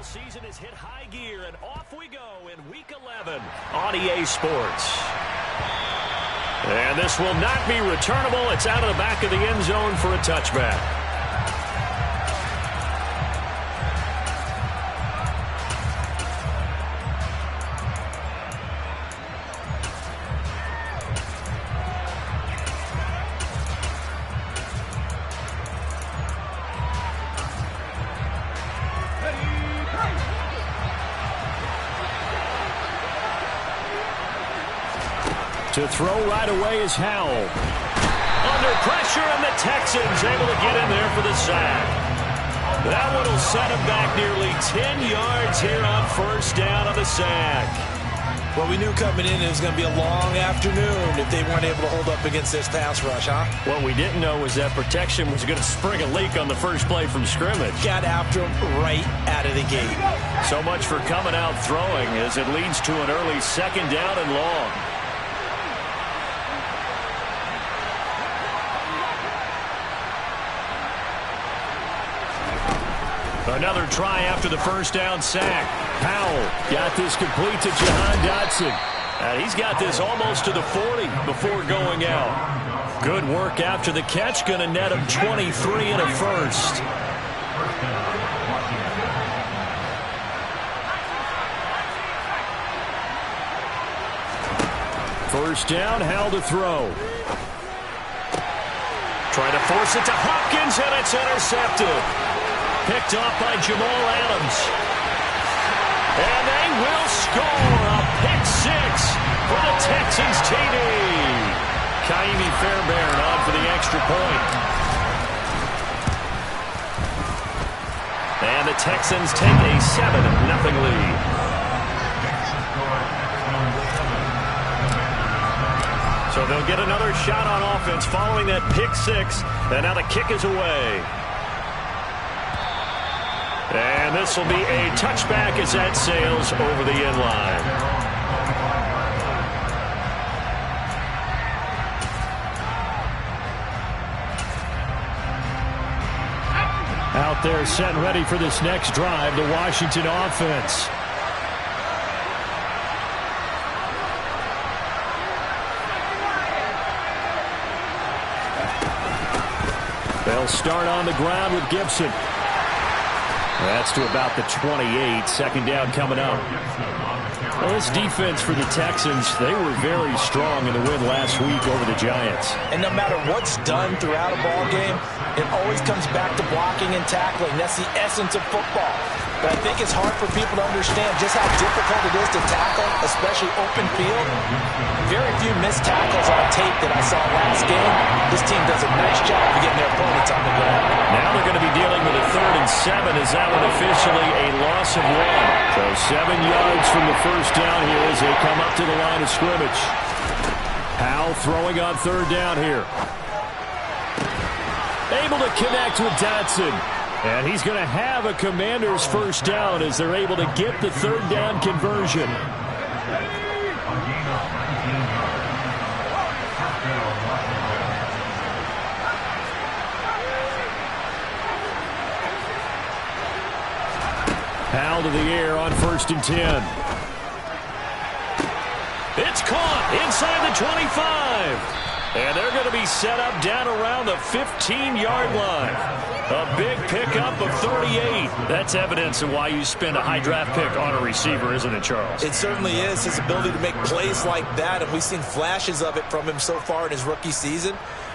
Season has hit high gear, and off we go in Week 11 on EA Sports. And this will not be returnable. It's out of the back of the end zone for a touchback. To throw right away is Howell. Under pressure, and the Texans able to get in there for the sack. That one will set him back nearly 10 yards here on first down on the sack. Well, we knew coming in it was going to be a long afternoon if they weren't able to hold up against this pass rush, huh? What we didn't know was that protection was going to spring a leak on the first play from scrimmage. Got after him right out of the gate. So much for coming out throwing as it leads to an early second down and long. Another try after the first down sack. Howell got this complete to Jahan Dotson. And he's got this almost to the 40 before going out. Good work after the catch. Going to net him 23 and a first. First down, Howell to throw. Trying to force it to Hopkins, and it's intercepted. Picked off by Jamal Adams. And they will score a pick six for the Texans TD. Ka'imi Fairbairn on for the extra point. And the Texans take a 7-0 lead. So they'll get another shot on offense following that pick six. And now the kick is away. And this will be a touchback as that sails over the end line. Out there set and ready for this next drive, the Washington offense. They'll start on the ground with Gibson. That's to about the 28. Second down coming up. Well, this defense for the Texans, they were very strong in the win last week over the Giants. And no matter what's done throughout a ball game, it always comes back to blocking and tackling. That's the essence of football. But I think it's hard for people to understand just how difficult it is to tackle, especially open field. Very few missed tackles on tape that I saw last game. This team does a nice job of getting their opponents on the ground. Now they're going to be dealing with a 3rd and 7 as that one officially a loss of 1. So 7 yards from the first down here as they come up to the line of scrimmage. Howell throwing on 3rd down here. Able to connect with Dotson. And he's going to have a Commanders first down as they're able to get the 3rd down conversion. Howell to the air on 1st and 10. It's caught inside the 25. And they're going to be set up down around the 15-yard line. A big pickup of 38. That's evidence of why you spend a high draft pick on a receiver, isn't it, Charles? It certainly is. His ability to make plays like that, and we've seen flashes of it from him so far in his rookie season.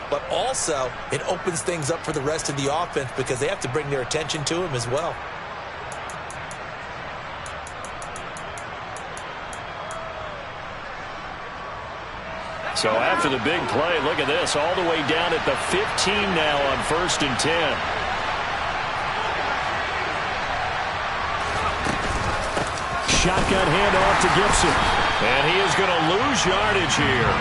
But also, it opens things up for the rest of the offense because they have to bring their attention to him as well. So after the big play, look at this, all the way down at the 15 now on 1st and 10. Shotgun handoff to Gibson. And he is going to lose yardage here.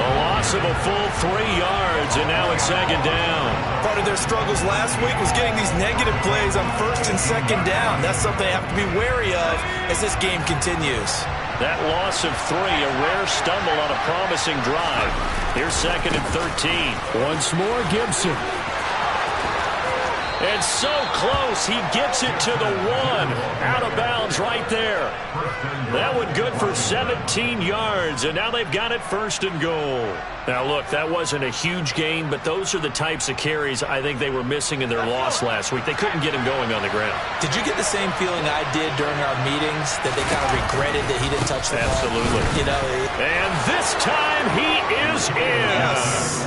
A loss of a full 3 yards, and now it's 2nd down. Part of their struggles last week was getting these negative plays on 1st and 2nd down. That's something they have to be wary of as this game continues. That loss of 3, a rare stumble on a promising drive. Here's 2nd and 13. Once more, Gibson. And so close, he gets it to the 1. Out of bounds right there. That one good for 17 yards, and now they've got it 1st and goal. Now, look, that wasn't a huge gain, but those are the types of carries I think they were missing in their loss last week. They couldn't get him going on the ground. Did you get the same feeling I did during our meetings, that they kind of regretted that he didn't touch the ball? Absolutely. You know, and this time he is in. Yes.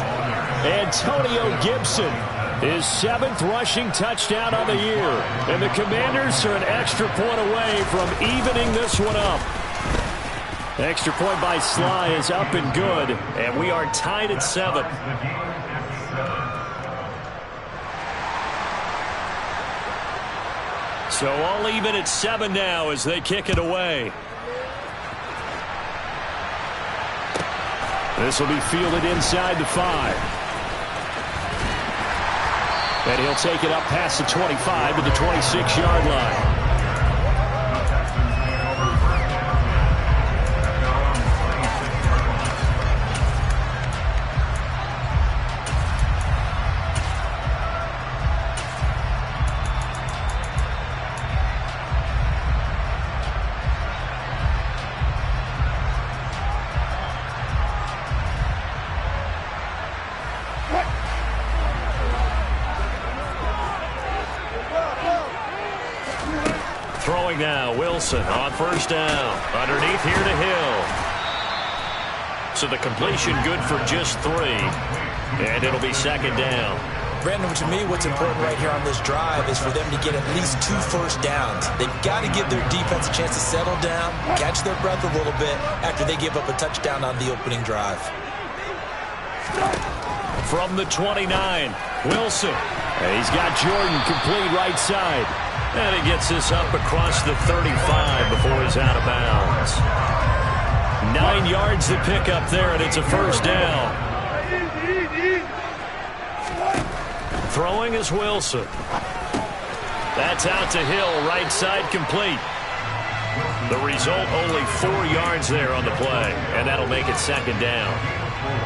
Antonio Gibson, his 7th rushing touchdown on the year. And the Commanders are an extra point away from evening this one up. Extra point by Sly is up and good, and we are tied at 7. So all even at 7 now as they kick it away. This will be fielded inside the 5. And he'll take it up past the 25 to the 26-yard line. Throwing now, Wilson on 1st down. Underneath here to Hill. So the completion good for just 3. And it'll be 2nd down. Brandon, to me, what's important right here on this drive is for them to get at least 2 first downs. They've got to give their defense a chance to settle down, catch their breath a little bit after they give up a touchdown on the opening drive. From the 29, Wilson. And he's got Jordan complete right side. And he gets this up across the 35 before he's out of bounds. 9 yards to pick up there, and it's a 1st down. Throwing is Wilson. That's out to Hill, right side complete. The result, only 4 yards there on the play, and that'll make it 2nd down.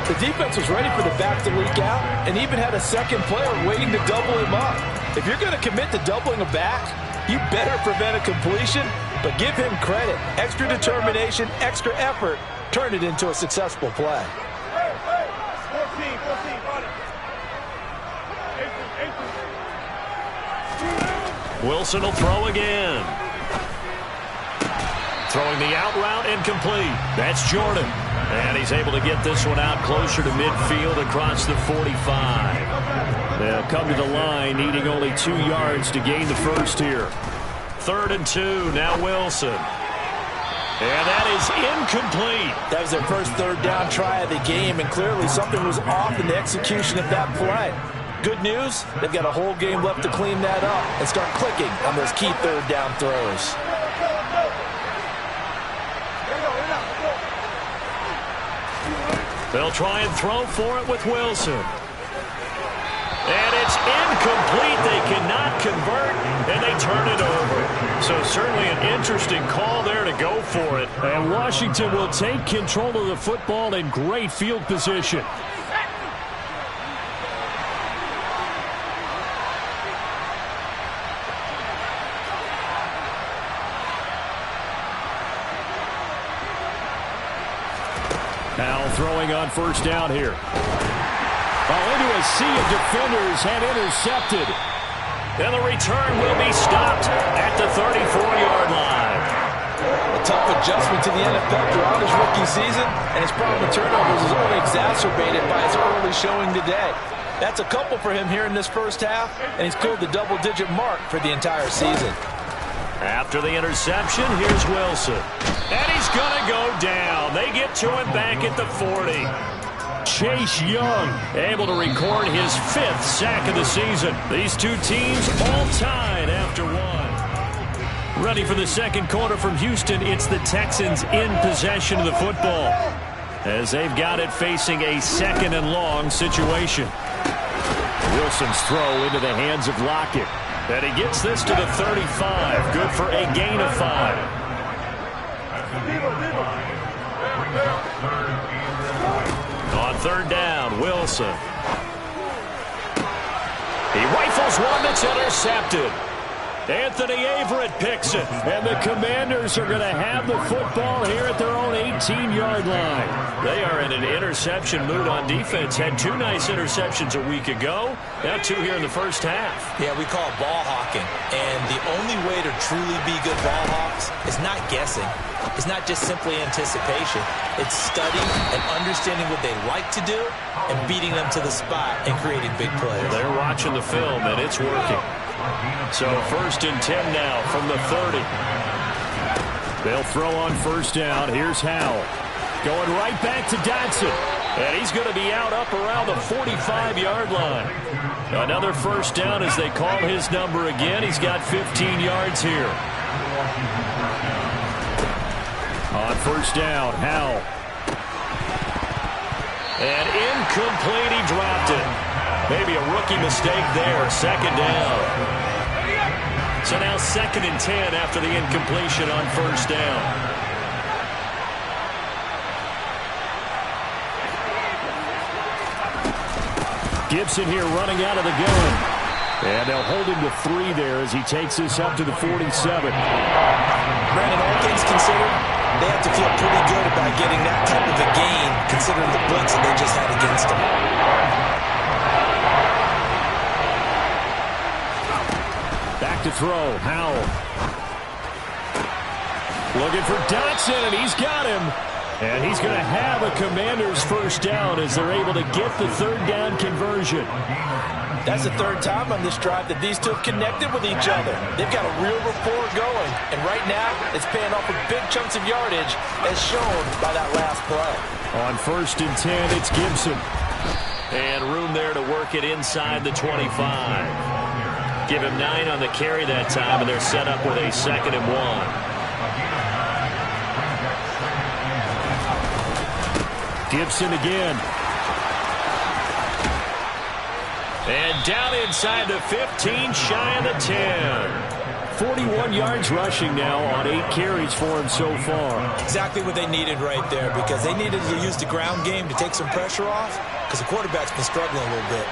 The defense was ready for the back to leak out and even had a second player waiting to double him up. If you're going to commit to doubling a back, you better prevent a completion, but give him credit. Extra determination, extra effort, turn it into a successful play. Wilson will throw again. Throwing the out route incomplete. That's Jordan. And he's able to get this one out closer to midfield across the 45. They'll come to the line needing only 2 yards to gain the first here. 3rd and 2, now Wilson. And that is incomplete. That was their first 3rd down try of the game, and clearly something was off in the execution of that play. Good news, they've got a whole game left to clean that up and start clicking on those key 3rd down throws. They'll try and throw for it with Wilson. And it's incomplete. They cannot convert, and they turn it over. So certainly an interesting call there to go for it. And Washington will take control of the football in great field position. Now throwing on 1st down here. Into a sea of defenders and intercepted. And the return will be stopped at the 34-yard line. A tough adjustment to the NFL throughout his rookie season, and his problem with turnovers is only exacerbated by his early showing today. That's a couple for him here in this first half, and he's cleared the double-digit mark for the entire season. After the interception, here's Wilson. And he's going to go down. They get to him back at the 40. Chase Young able to record his 5th sack of the season. These two teams all tied after 1. Ready for the second quarter from Houston. It's the Texans in possession of the football as they've got it facing a 2nd and long situation. Wilson's throw into the hands of Lockett. And he gets this to the 35. Good for a gain of 5. On 3rd down, Wilson. He rifles one that's intercepted. Anthony Averett picks it, and the Commanders are going to have the football here at their own 18-yard line. They are in an interception mood on defense. Had 2 nice interceptions a week ago. Now 2 here in the first half. Yeah, we call it ball hawking. And the only way to truly be good ball hawks is not guessing. It's not just simply anticipation. It's studying and understanding what they like to do and beating them to the spot and creating big plays. They're watching the film, and it's working. So 1st and 10 now from the 30. They'll throw on 1st down. Here's Howell. Going right back to Dotson. And he's going to be out up around the 45-yard line. Another 1st down as they call his number again. He's got 15 yards here. On 1st down, Howell. And incomplete, he dropped it. Maybe a rookie mistake there. 2nd down. So now 2nd and 10 after the incompletion on 1st down. Gibson here running out of the gun. And they'll hold him to 3 there as he takes this up to the 47. Brandon, all things considered, they have to feel pretty good about getting that type of a gain considering the blitz that they just had against them. Back to throw, Howell. Looking for Dotson, and he's got him. And he's going to have a Commanders 1st down as they're able to get the 3rd down conversion. That's the 3rd time on this drive that these two have connected with each other. They've got a real rapport going. And right now, it's paying off with big chunks of yardage as shown by that last play. On 1st and 10, it's Gibson. And room there to work it inside the 25. Give him 9 on the carry that time, and they're set up with a 2nd and 1. Gibson again. And down inside the 15, shy of the 10. 41 yards rushing now on 8 carries for him so far. Exactly what they needed right there, because they needed to use the ground game to take some pressure off, because the quarterback's been struggling a little bit.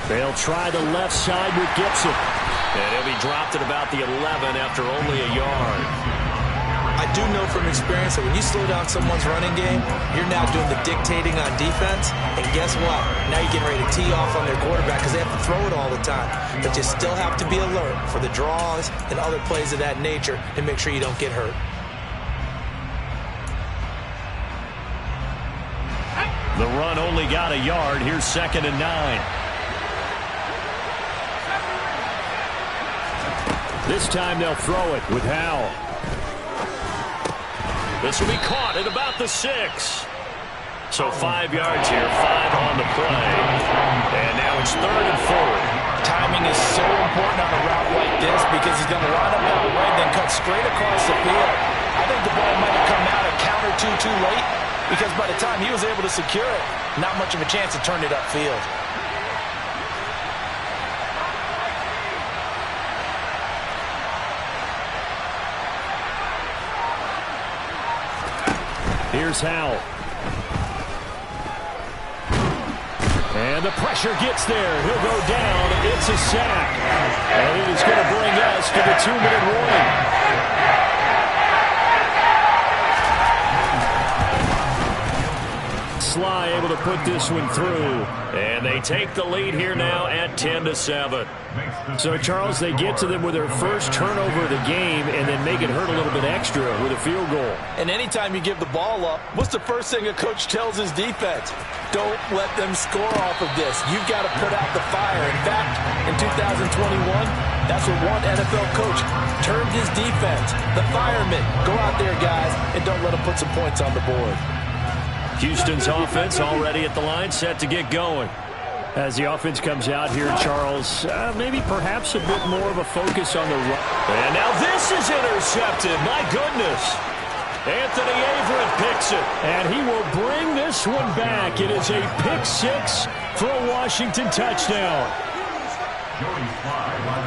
They'll try the left side with Gibson. And he'll be dropped at about the 11 after only a yard. I do know from experience that when you slow down someone's running game, you're now doing the dictating on defense. And guess what? Now you're getting ready to tee off on their quarterback because they have to throw it all the time. But you still have to be alert for the draws and other plays of that nature to make sure you don't get hurt. The run only got a yard. Here's 2nd and 9. This time they'll throw it with Howell. This will be caught at about the 6. So 5 yards here, 5 on the play. And now it's 3rd and 4. Timing is so important on a route like this because he's going to line up out right, then cut straight across the field. I think the ball might have come out a count or two too late because by the time he was able to secure it, not much of a chance to turn it upfield. Here's Howell. And the pressure gets there. He'll go down. It's a sack. And it is going to bring us to the 2-minute warning. Sly able to put this one through. And they take the lead here now at 10-7. So, Charles, they get to them with their first turnover of the game and then make it hurt a little bit extra with a field goal. And anytime you give the ball up, what's the first thing a coach tells his defense? Don't let them score off of this. You've got to put out the fire. In fact, in 2021, that's what one NFL coach termed his defense. The firemen. Go out there, guys, and don't let them put some points on the board. Houston's offense already at the line, set to get going. As the offense comes out here, Charles, maybe perhaps a bit more of a focus on the run. And now this is intercepted. My goodness. Anthony Averett picks it. And he will bring this one back. It is a pick 6 for a Washington touchdown.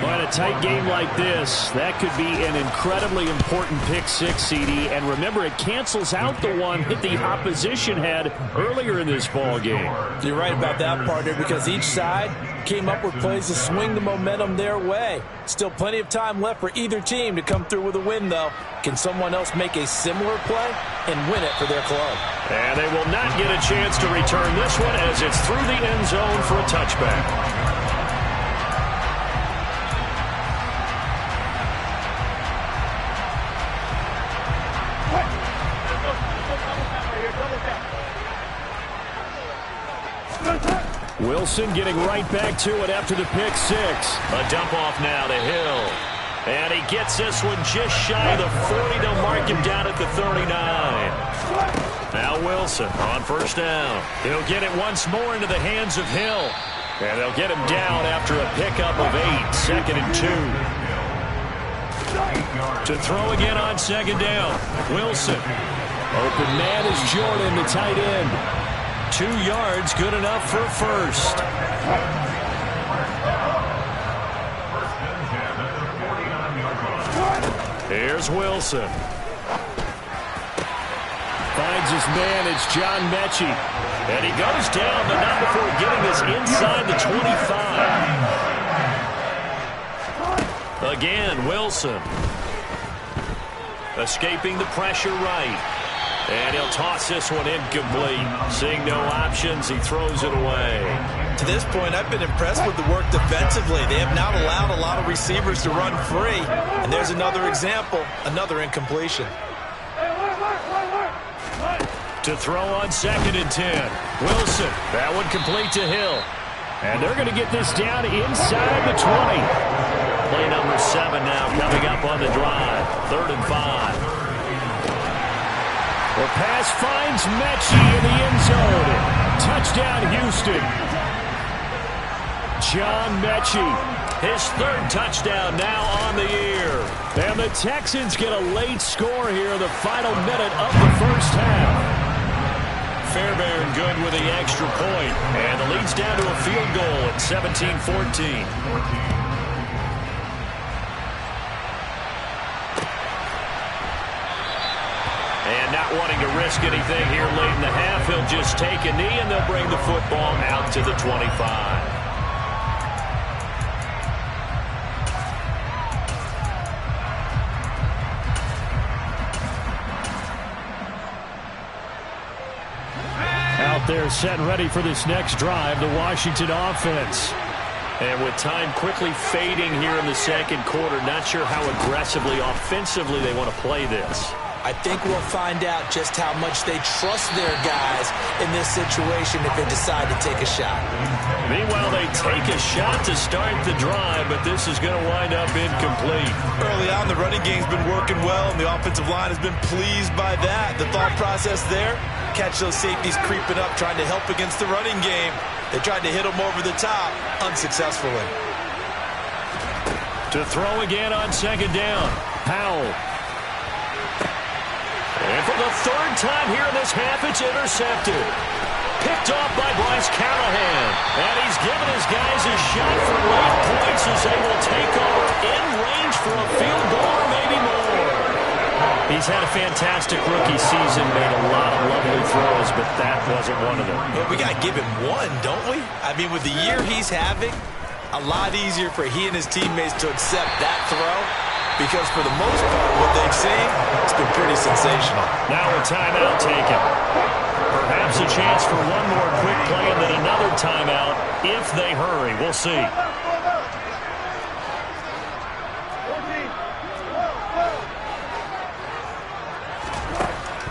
But a tight game like this, that could be an incredibly important pick six, CD. And remember, it cancels out the one that the opposition had earlier in this ball game. You're right about that, partner, because each side came up with plays to swing the momentum their way. Still plenty of time left for either team to come through with a win, though. Can someone else make a similar play and win it for their club? And they will not get a chance to return this one as it's through the end zone for a touchback. Wilson getting right back to it after the pick six. A dump off now to Hill. And he gets this one just shy of the 40. They'll mark him down at the 39. Now Wilson on first down. He'll get it once more into the hands of Hill. And they'll get him down after a pickup of 8. Second and 2. To throw again on second down. Wilson. Open man is Jordan, the tight end. 2 yards, good enough for a first. Here's Wilson. Finds his man, it's John Mechie. And he goes down, but not before getting this inside the 25. Again, Wilson. Escaping the pressure right. And he'll toss this one incomplete. Seeing no options, he throws it away. To this point, I've been impressed with the work defensively. They have not allowed a lot of receivers to run free. And there's another example, another incompletion. To throw on second and 10. Wilson, that one complete to Hill. And they're going to get this down inside the 20. Play number 7 now coming up on the drive. 3rd and 5. The pass finds Mechie in the end zone. Touchdown, Houston. John Mechie, his 3rd touchdown now on the year. And the Texans get a late score here in the final minute of the first half. Fairbairn good with the extra point. And the lead's down to a field goal at 17-14. And not wanting to risk anything here late in the half, he'll just take a knee and they'll bring the football out to the 25. Out there set ready for this next drive, the Washington offense. And with time quickly fading here in the second quarter, not sure how aggressively, offensively they want to play this. I think we'll find out just how much they trust their guys in this situation if they decide to take a shot. Meanwhile, they take a shot to start the drive, but this is going to wind up incomplete. Early on, the running game's been working well, and the offensive line has been pleased by that. The thought process there, catch those safeties creeping up, trying to help against the running game. They tried to hit them over the top, unsuccessfully. To throw again on second down, Powell. And for the 3rd time here in this half, it's intercepted. Picked off by Bryce Callahan. And he's given his guys a shot for late points as they will take over in range for a field goal or maybe more. He's had a fantastic rookie season, made a lot of lovely throws, but that wasn't one of them. Well, we got to give him one, don't we? I mean, with the year he's having, a lot easier for he and his teammates to accept that throw. Because for the most part, what they've seen, it's been pretty sensational. Now a timeout taken. Perhaps a chance for one more quick play and then another timeout if they hurry. We'll see.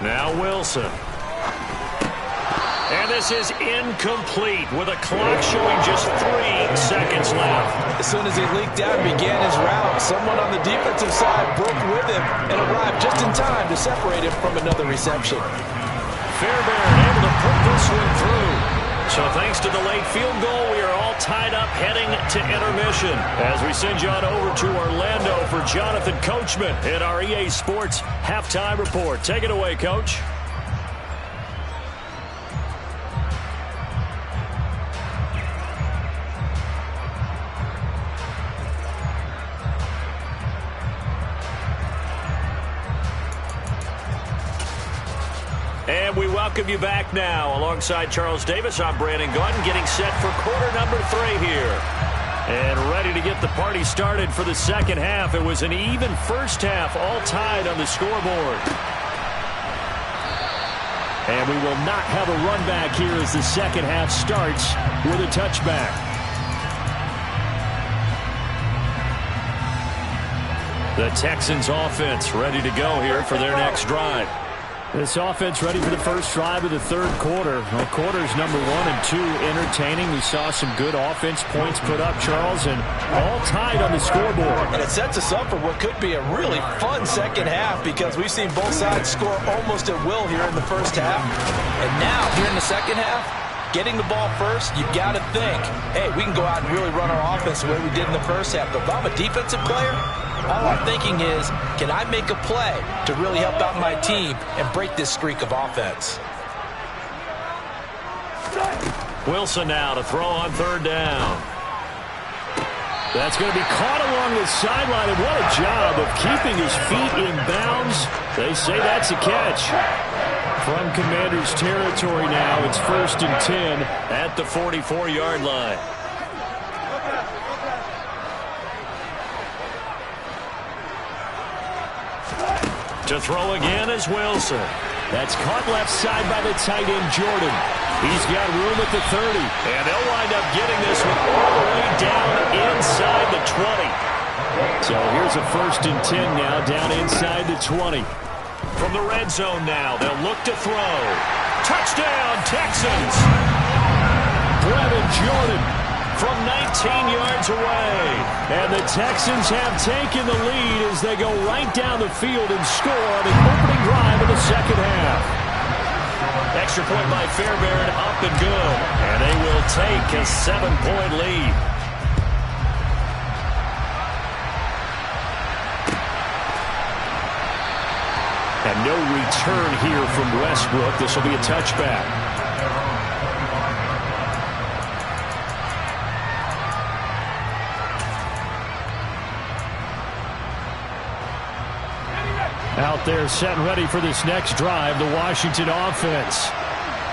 Now Wilson. And this is incomplete with a clock showing just 3 seconds left. As soon as he leaked out and began his route, someone on the defensive side broke with him and arrived just in time to separate him from another reception. Fairbairn able to put this one through. So thanks to the late field goal, we are all tied up heading to intermission. As we send you on over to Orlando for Jonathan Coachman in our EA Sports Halftime Report. Take it away, Coach. welcome you back now. Alongside Charles Davis, I'm Brandon Gaudin, getting set for quarter number 3 here. And ready to get the party started for the second half. It was an even first half, all tied on the scoreboard. And we will not have a run back here as the second half starts with a touchback. The Texans offense ready to go here for their next drive. This offense ready for the first drive of the third quarter. Well, quarters number 1 and 2 entertaining. We saw some good offense points put up, Charles, and all tied on the scoreboard. And it sets us up for what could be a really fun second half because we've seen both sides score almost at will here in the first half. And now, here in the second half, getting the ball first, you've got to think, hey, we can go out and really run our offense the way we did in the first half. But if I'm a defensive player, all I'm thinking is, can I make a play to really help out my team and break this streak of offense? Wilson now to throw on third down. That's going to be caught along the sideline, and what a job of keeping his feet in bounds. They say that's a catch. From Commander's territory now, it's 1st and 10 at the 44-yard line. To throw again is Wilson. That's caught left side by the tight end, Jordan. He's got room at the 30. And they'll wind up getting this one all the way down inside the 20. So here's a 1st and 10 now down inside the 20. From the red zone now, they'll look to throw. Touchdown, Texans! Brevin Jordan from 19 yards away. And the Texans have taken the lead as they go right down the field and score on the opening drive of the second half. Extra point by Fairbairn, up and good. And they will take a 7-point lead. And no return here from Westbrook. This will be a touchback. Out there set and ready for this next drive, the Washington offense.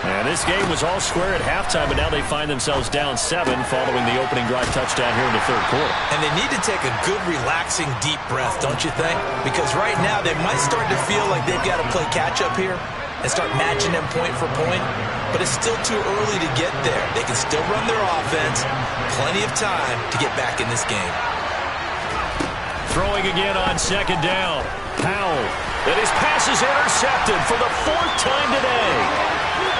And this game was all square at halftime, but now they find themselves down 7 following the opening drive touchdown here in the third quarter. And they need to take a good, relaxing, deep breath, don't you think? Because right now they might start to feel like they've got to play catch-up here and start matching them point for point. But it's still too early to get there. They can still run their offense. Plenty of time to get back in this game. Throwing again on second down. Powell. And his pass is intercepted for the 4th time today.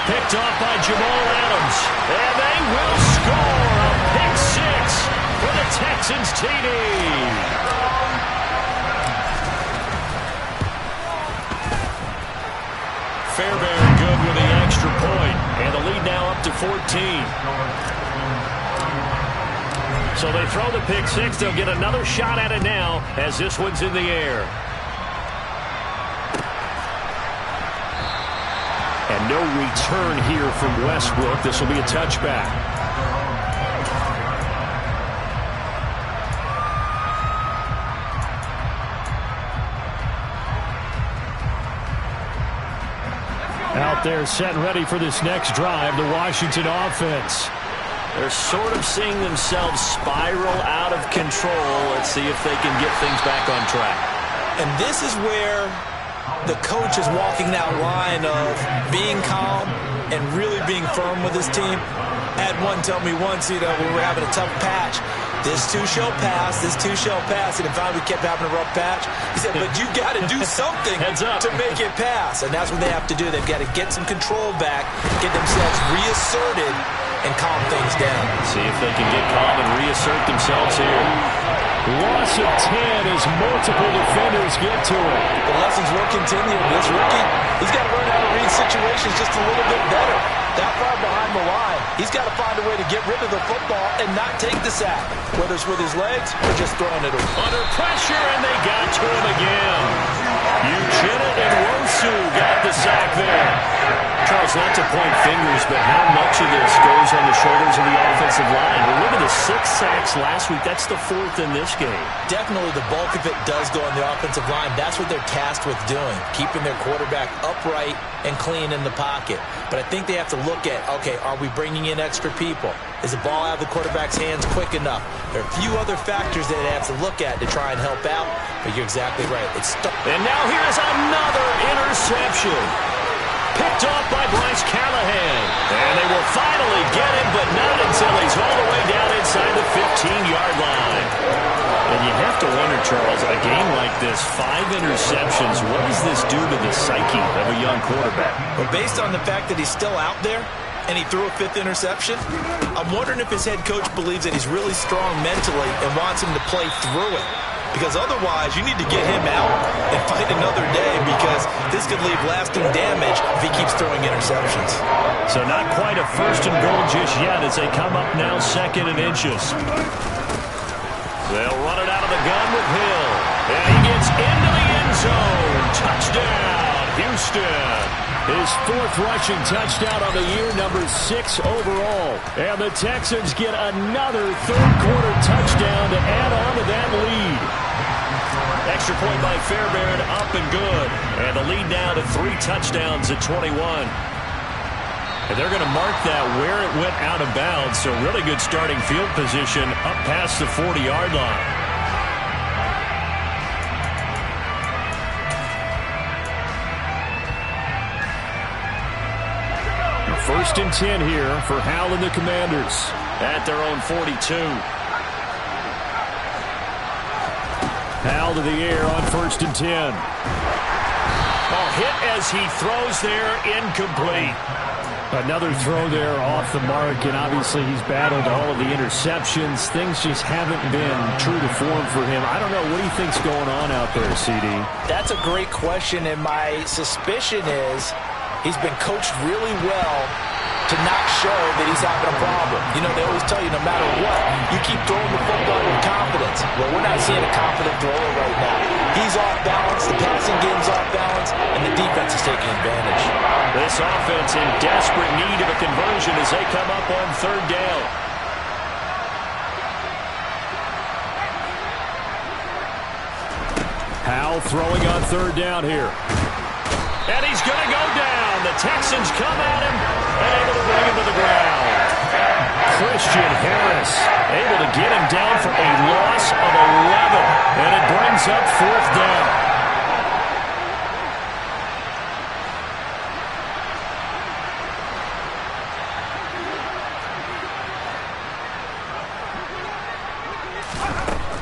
Picked off by Jamal Adams. And they will score a pick 6 for the Texans TD. Fairbairn good with the extra point. And the lead now up to 14. So they throw the pick 6. They'll get another shot at it now as this one's in the air. And no return here from Westbrook. This will be a touchback. Out there set and ready for this next drive, the Washington offense. They're sort of seeing themselves spiral out of control. Let's see if they can get things back on track. And this is where the coach is walking that line of being calm and really being firm with his team. I had one tell me once, when we were having a tough patch, this too shall pass, this too shall pass. And if finally we kept having a rough patch, he said, but you got to do something to make it pass. And that's what they have to do. They've got to get some control back, get themselves reasserted, and calm things down. See if they can get calm and reassert themselves here. Loss of 10 as multiple defenders get to it. The lessons will continue. This rookie, he's got to learn how to read situations just a little bit better. That far behind the line, he's got to find a way to get rid of the football and not take the sack, whether it's with his legs or just throwing it away. Under pressure, and they got to him again. Uchenna and Nwosu got the sack there. Charles, not to point fingers, but how much of this goes on the shoulders of the offensive line? Well, look at the 6 sacks last week. That's the 4th in this game. Definitely the bulk of it does go on the offensive line. That's what they're tasked with doing, keeping their quarterback upright and clean in the pocket. But I think they have to look at, okay, are we bringing in extra people? Is the ball out of the quarterback's hands quick enough? There are a few other factors that they have to look at to try and help out, but you're exactly right. And now here's another interception. Picked off by Bryce Callahan. And they will finally get him, but not until he's all the way down inside the 15-yard line. And you have to wonder, Charles, a game like this, 5 interceptions, what does this do to the psyche of a young quarterback? Well, based on the fact that he's still out there and he threw a 5th interception, I'm wondering if his head coach believes that he's really strong mentally and wants him to play through it. Because otherwise, you need to get him out and fight another day, because this could leave lasting damage if he keeps throwing interceptions. So not quite a 1st and goal just yet as they come up now 2nd and inches. They'll run it out of the gun with Hill. And he gets into the end zone. Touchdown, Houston. His 4th rushing touchdown on the year, number 6 overall. And the Texans get another 3rd quarter touchdown to add on to that lead. Extra point by Fairbairn, up and good. And the lead now to 3 touchdowns at 21. And they're going to mark that where it went out of bounds. So really good starting field position up past the 40-yard line. First and 10 here for Howell and the Commanders at their own 42. Howell to the air on 1st and 10. Hit as he throws there, incomplete. Another throw there off the mark, and obviously he's battled all of the interceptions. Things just haven't been true to form for him. I don't know. What do you think's going on out there, CD? That's a great question, and my suspicion is he's been coached really well to not show that he's having a problem. You know, they always tell you no matter what, you keep throwing the football with confidence. Well, we're not seeing a confident thrower right now. He's off balance, the passing game's off balance, and the defense is taking advantage. This offense in desperate need of a conversion as they come up on 3rd down. Howell throwing on 3rd down here. And he's going to go down. The Texans come at him and able to bring him to the ground. Christian Harris able to get him down for a loss of 11. And it brings up 4th down.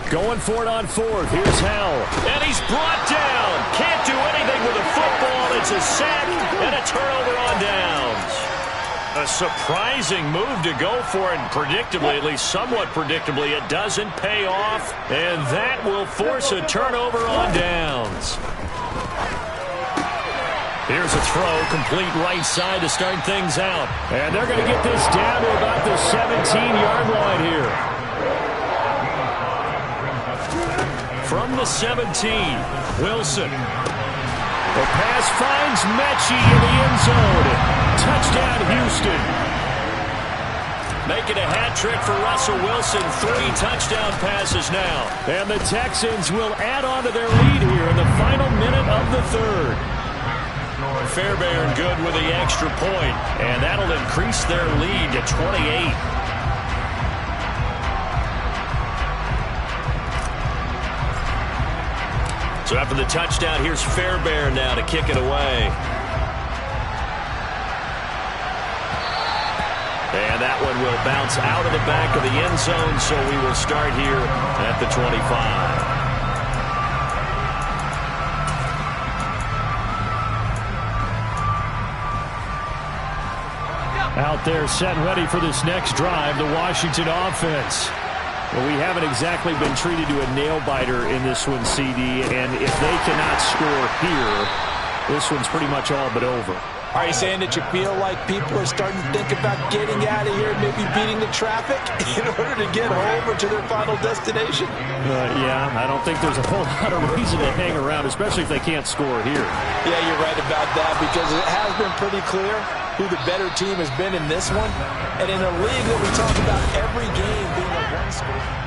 Going for it on 4th. Here's Howell. And he's brought down. Can't do anything with a football. It's a sack and a turnover on downs. A surprising move to go for it. Predictably, at least somewhat predictably, it doesn't pay off. And that will force a turnover on downs. Here's a throw, complete right side to start things out. And they're going to get this down to about the 17-yard line here. From the 17, Wilson. The pass finds Mechie in the end zone. Touchdown, Houston. Making a hat trick for Russell Wilson. 3 touchdown passes now. And the Texans will add on to their lead here in the final minute of the 3rd. Fairbairn good with the extra point. And that'll increase their lead to 28. So after the touchdown, here's Fairbairn now to kick it away. And that one will bounce out of the back of the end zone, so we will start here at the 25. Out there set and ready for this next drive, the Washington offense. Well, we haven't exactly been treated to a nail-biter in this one, CD, and if they cannot score here, this one's pretty much all but over. Are you saying that you feel like people are starting to think about getting out of here, maybe beating the traffic in order to get home or to their final destination? Yeah, I don't think there's a whole lot of reason to hang around, especially if they can't score here. Yeah, you're right about that, because it has been pretty clear who the better team has been in this one. And in a league that we talk about every game being a one-score.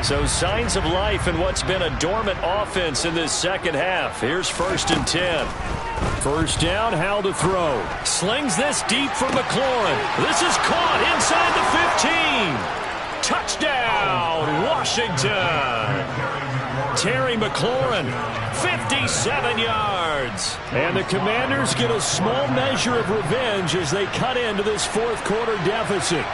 So signs of life in what's been a dormant offense in this second half. Here's 1st and 10. First down, Howell to throw. Slings this deep for McLaurin. This is caught inside the 15. Touchdown, Washington. Terry McLaurin, 57 yards. And the Commanders get a small measure of revenge as they cut into this fourth quarter deficit.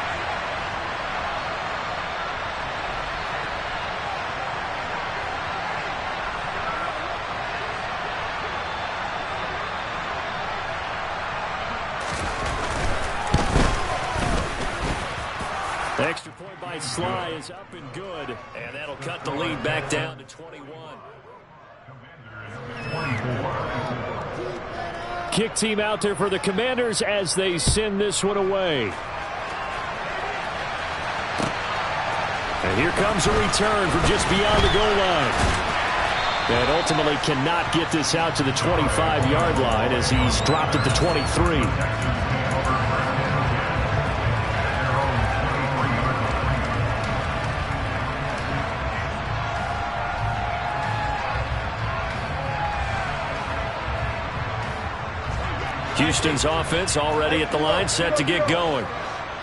Extra point by Sly is up and good, and that'll cut the lead back down to 21. Kick team out there for the Commanders as they send this one away. And here comes a return from just beyond the goal line. And ultimately cannot get this out to the 25-yard line as he's dropped at the 23. Houston's offense already at the line, set to get going.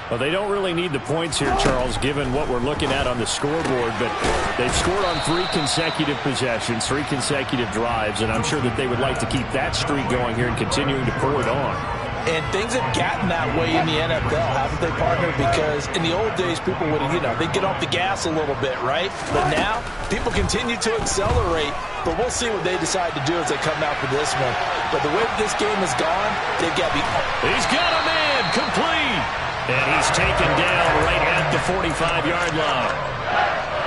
Well, they don't really need the points here, Charles, given what we're looking at on the scoreboard, but they've scored on 3 consecutive possessions, 3 consecutive drives, and I'm sure that they would like to keep that streak going here and continuing to pour it on. And things have gotten that way in the NFL, haven't they, partner? Because in the old days, people would, they'd get off the gas a little bit, right? But now, people continue to accelerate, but we'll see what they decide to do as they come out for this one. But the way that this game has gone, they've got to be... He's got a man, complete! And he's taken down right at the 45-yard line.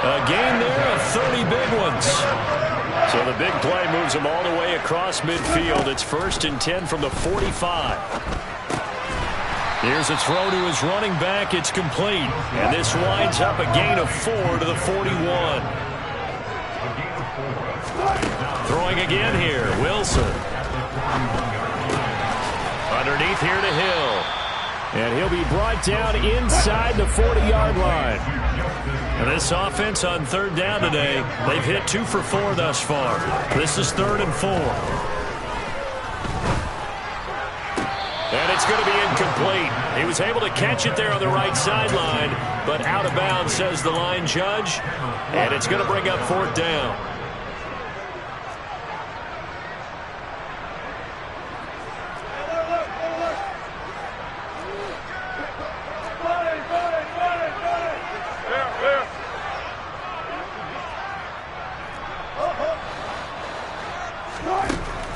A gain there of 30 big ones. So the big play moves him all the way across midfield. It's 1st and 10 from the 45. Here's a throw to his running back. It's complete. And this winds up a gain of 4 to the 41. Throwing again here, Wilson. Underneath here to Hill. And he'll be brought down inside the 40-yard line. And this offense on 3rd down today, they've hit 2 for 4 thus far. This is 3rd and 4. And it's going to be incomplete. He was able to catch it there on the right sideline, but out of bounds, says the line judge. And it's going to bring up 4th down.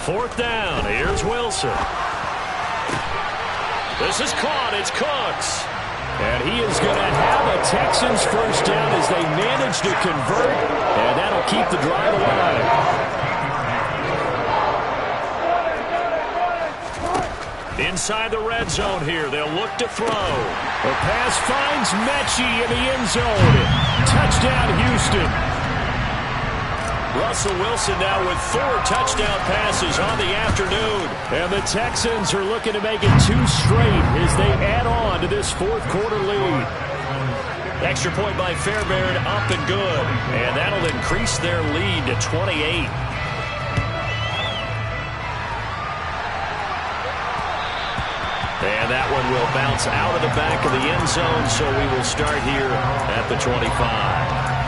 Fourth down. Here's Wilson. This is caught. It's Cooks. And he is going to have a Texans first down as they manage to convert. And that'll keep the drive alive. Inside the red zone here. They'll look to throw. The pass finds Mechie in the end zone. Touchdown, Houston. Russell Wilson now with 4 touchdown passes on the afternoon. And the Texans are looking to make it 2 straight as they add on to this fourth quarter lead. Extra point by Fairbairn, up and good. And that'll increase their lead to 28. And that one will bounce out of the back of the end zone, so we will start here at the 25.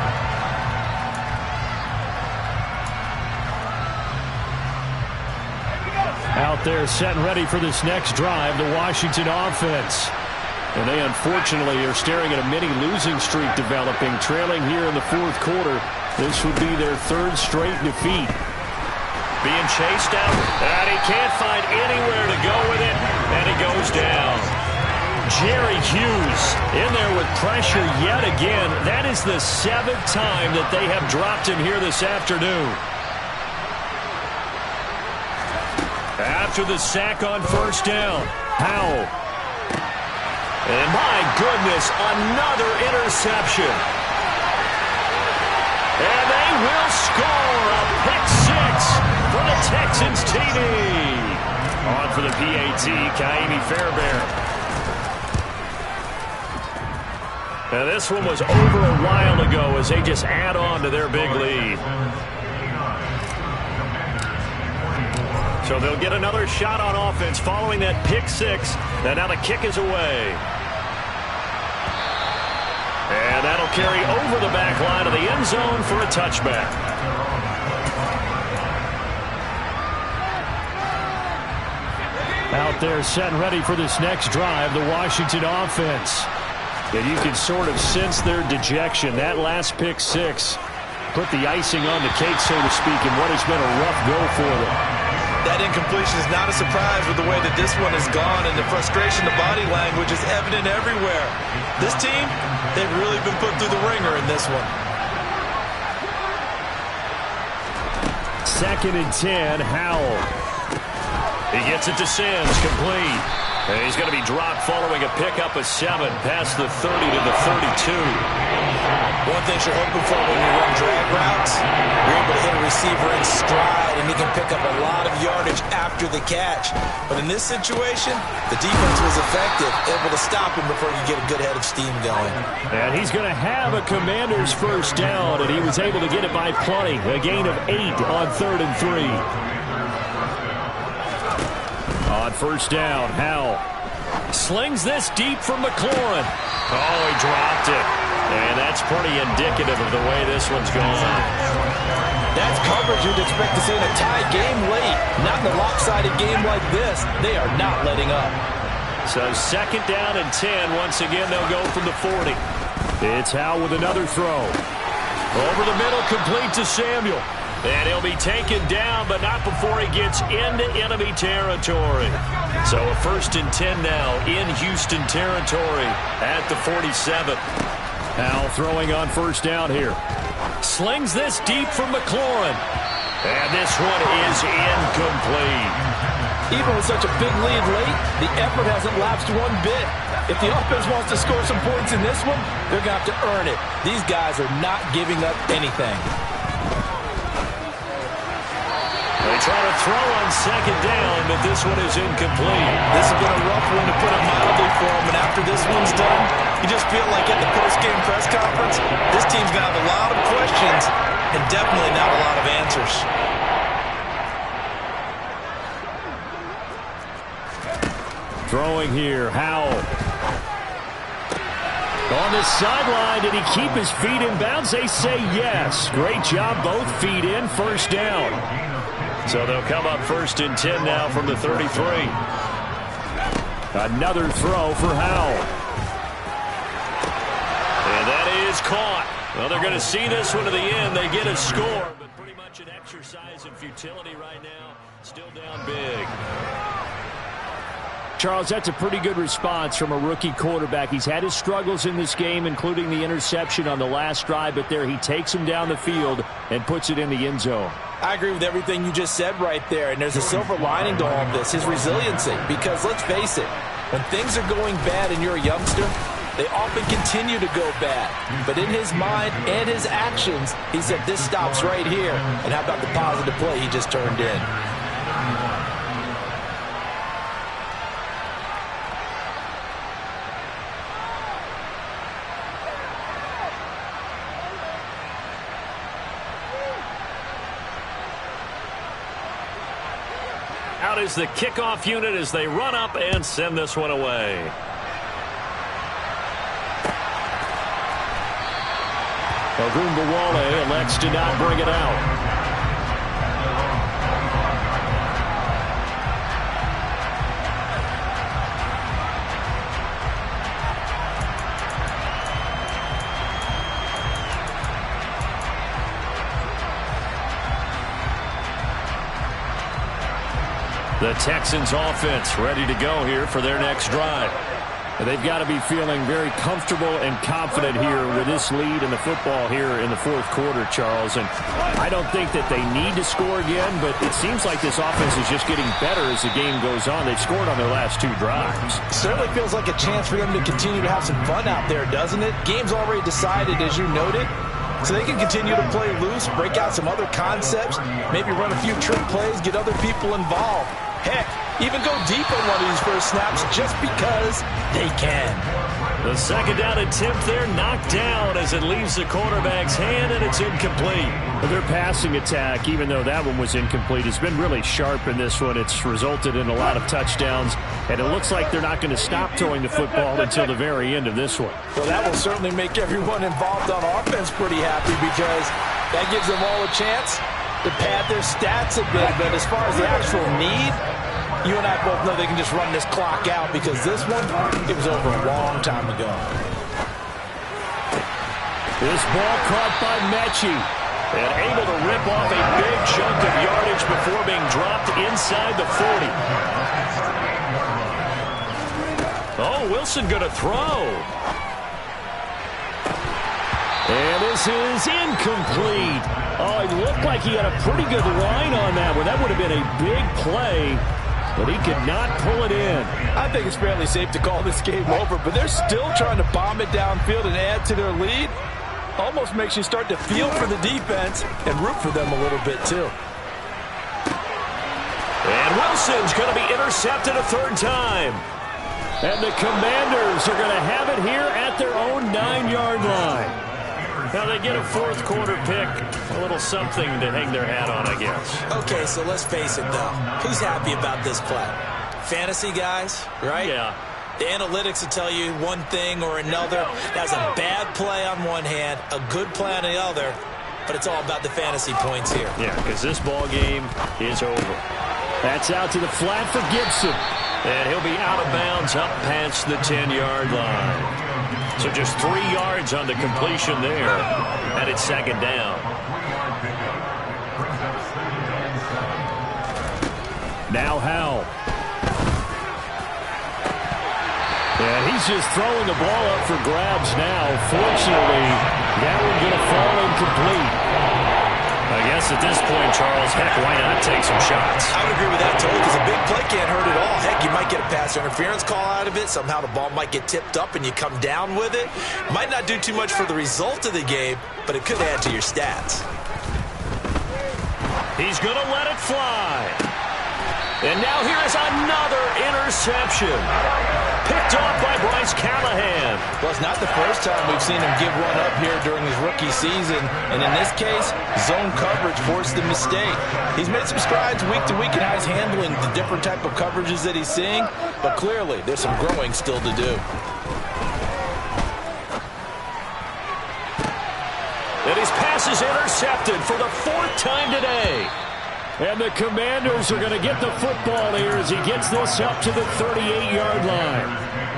Out there set and ready for this next drive, the Washington offense. And they unfortunately are staring at a mini losing streak developing, trailing here in the fourth quarter. This would be their 3rd straight defeat. Being chased out, and he can't find anywhere to go with it, and he goes down. Jerry Hughes in there with pressure yet again. That is the 7th time that they have dropped him here this afternoon. after the sack on first down. Howell. And my goodness, another interception. And they will score a pick six for the Texans TD. On for the PAT, Ka'imi Fairbairn. Now this one was over a while ago as they just add on to their big lead. So they'll get another shot on offense following that pick six. And now the kick is away. And that'll carry over the back line of the end zone for a touchback. Out there set and ready for this next drive, the Washington offense. And you can sort of sense their dejection. That last pick six put the icing on the cake, so to speak, in what has been a rough go for them. That incompletion is not a surprise with the way that this one has gone, and the frustration, the body language is evident everywhere. This team, they've really been put through the ringer in this one. 2nd and 10, Howell. He gets it to Sims, complete. And he's going to be dropped following a pickup of 7 past the 30 to the 32. One thing you're hoping for when you run drag routes, you're able to hit a receiver in stride, and he can pick up a lot of yardage after the catch. But in this situation, the defense was effective, able to stop him before you get a good head of steam going. And he's going to have a Commander's first down, and he was able to get it by plenty. A gain of 8 on 3rd and 3. On first down, Howell slings this deep from McLaurin. Oh, he dropped it. And that's pretty indicative of the way this one's going. That's coverage you'd expect to see in a tie game late. Not in a lopsided game like this. They are not letting up. So 2nd down and 10. Once again, they'll go from the 40. It's Howell with another throw. Over the middle, complete to Samuel. And he'll be taken down, but not before he gets into enemy territory. So a 1st and 10 now in Houston territory at the 47. Howell throwing on first down here. Slings this deep from McLaurin. And this one is incomplete. Even with such a big lead late, the effort hasn't lapsed one bit. If the offense wants to score some points in this one, they're going to have to earn it. These guys are not giving up anything. They try to throw on 2nd down, but this one is incomplete. This has been a rough one to put it mildly for them, and after this one's done, you just feel like at the post-game press conference, this team's going to have a lot of questions and definitely not a lot of answers. Throwing here, Howell. On the sideline, did he keep his feet in bounds? They say yes. Great job, both feet in, first down. So they'll come up 1st and 10 now from the 33. Another throw for Howell. And that is caught. Well, they're going to see this one to the end. They get a score, but pretty much an exercise in futility right now. Still down big. Charles, that's a pretty good response from a rookie quarterback. He's had his struggles in this game, including the interception on the last drive, but there he takes him down the field and puts it in the end zone. I agree with everything you just said right there, and there's a silver lining to all of this, his resiliency. Because let's face it, when things are going bad and you're a youngster, they often continue to go bad. But in his mind and his actions, he said, this stops right here. And how about the positive play he just turned in? Out is the kickoff unit as they run up and send this one away. Ogunbowale elects to not bring it out. The Texans offense ready to go here for their next drive. They've got to be feeling very comfortable and confident here with this lead in the football here in the fourth quarter, Charles. And I don't think that they need to score again, but it seems like this offense is just getting better as the game goes on. They've scored on their last 2 drives. Certainly feels like a chance for them to continue to have some fun out there, doesn't it? Game's already decided, as you noted. So they can continue to play loose, break out some other concepts, maybe run a few trick plays, get other people involved. Heck, even go deep on one of these first snaps just because they can. The second down attempt there knocked down as it leaves the quarterback's hand, and it's incomplete. Their passing attack, even though that one was incomplete, has been really sharp in this one. It's resulted in a lot of touchdowns, and it looks like they're not going to stop throwing the football until the very end of this one. Well, that will certainly make everyone involved on offense pretty happy because that gives them all a chance to pad their stats a bit. But as far as the actual need, you and I both know they can just run this clock out because this one, it was over a long time ago. This ball caught by Mechie and able to rip off a big chunk of yardage before being dropped inside the 40. Oh, Wilson going to throw. And this is incomplete. Oh, it looked like he had a pretty good line on that one. That would have been a big play. But he could not pull it in. I think it's fairly safe to call this game over, but they're still trying to bomb it downfield and add to their lead. Almost makes you start to feel for the defense and root for them a little bit, too. And Wilson's going to be intercepted a 3rd time. And the Commanders are going to have it here at their own 9-yard line. Now they get a 4th quarter pick, a little something to hang their hat on, I guess. Okay, so let's face it, though. Who's happy about this play? Fantasy guys, right? Yeah. The analytics will tell you one thing or another. That's a bad play on one hand, a good play on the other, but it's all about the fantasy points here. Yeah, because this ball game is over. That's out to the flat for Gibson. And he'll be out of bounds up past the 10-yard line. So just 3 yards on the completion there, and it's 2nd down. Now Howell. And he's just throwing the ball up for grabs now. Fortunately, that one going to fall incomplete. I guess at this point, Charles, heck, why not take some shots? I would agree with that totally because a big play can't hurt at all. Heck, you might get a pass interference call out of it. Somehow the ball might get tipped up and you come down with it. Might not do too much for the result of the game, but it could add to your stats. He's going to let it fly. And now here is another interception. Picked off by Bryce Callahan. Well, it's not the first time we've seen him give one up here during his rookie season. And in this case, zone coverage forced the mistake. He's made some strides week to week in how he's handling the different type of coverages that he's seeing. But clearly, there's some growing still to do. And his pass is intercepted for the 4th time today. And the Commanders are going to get the football here as he gets this up to the 38-yard line.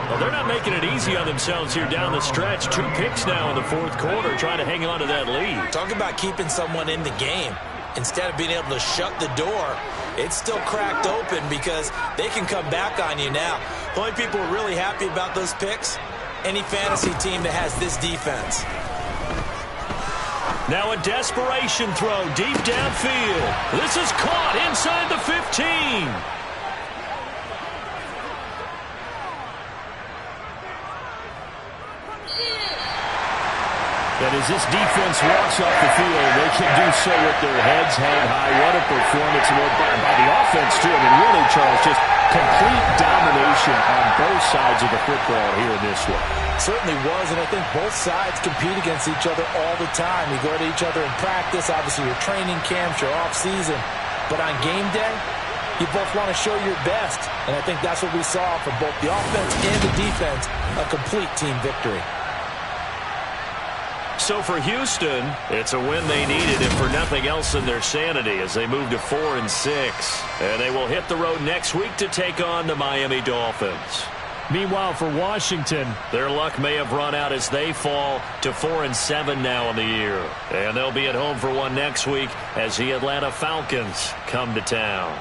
Well, they're not making it easy on themselves here down the stretch. 2 picks now in the 4th quarter trying to hang on to that lead. Talk about keeping someone in the game. Instead of being able to shut the door, it's still cracked open because they can come back on you now. The only people who are really happy about those picks, any fantasy team that has this defense. Now a desperation throw deep downfield. This is caught inside the 15. And as this defense walks off the field, they can do so with their heads held high. What a performance by the offense, too. I mean, really, Charles, just complete domination on both sides of the football here in this one. Certainly was, and I think both sides compete against each other all the time. You go to each other in practice, obviously your training camps, your off-season. But on game day, you both want to show your best. And I think that's what we saw from both the offense and the defense, a complete team victory. So for Houston, it's a win they needed, and for nothing else than their sanity as they move to 4-6. And they will hit the road next week to take on the Miami Dolphins. Meanwhile, for Washington, their luck may have run out as they fall to 4-7 now in the year. And they'll be at home for one next week as the Atlanta Falcons come to town.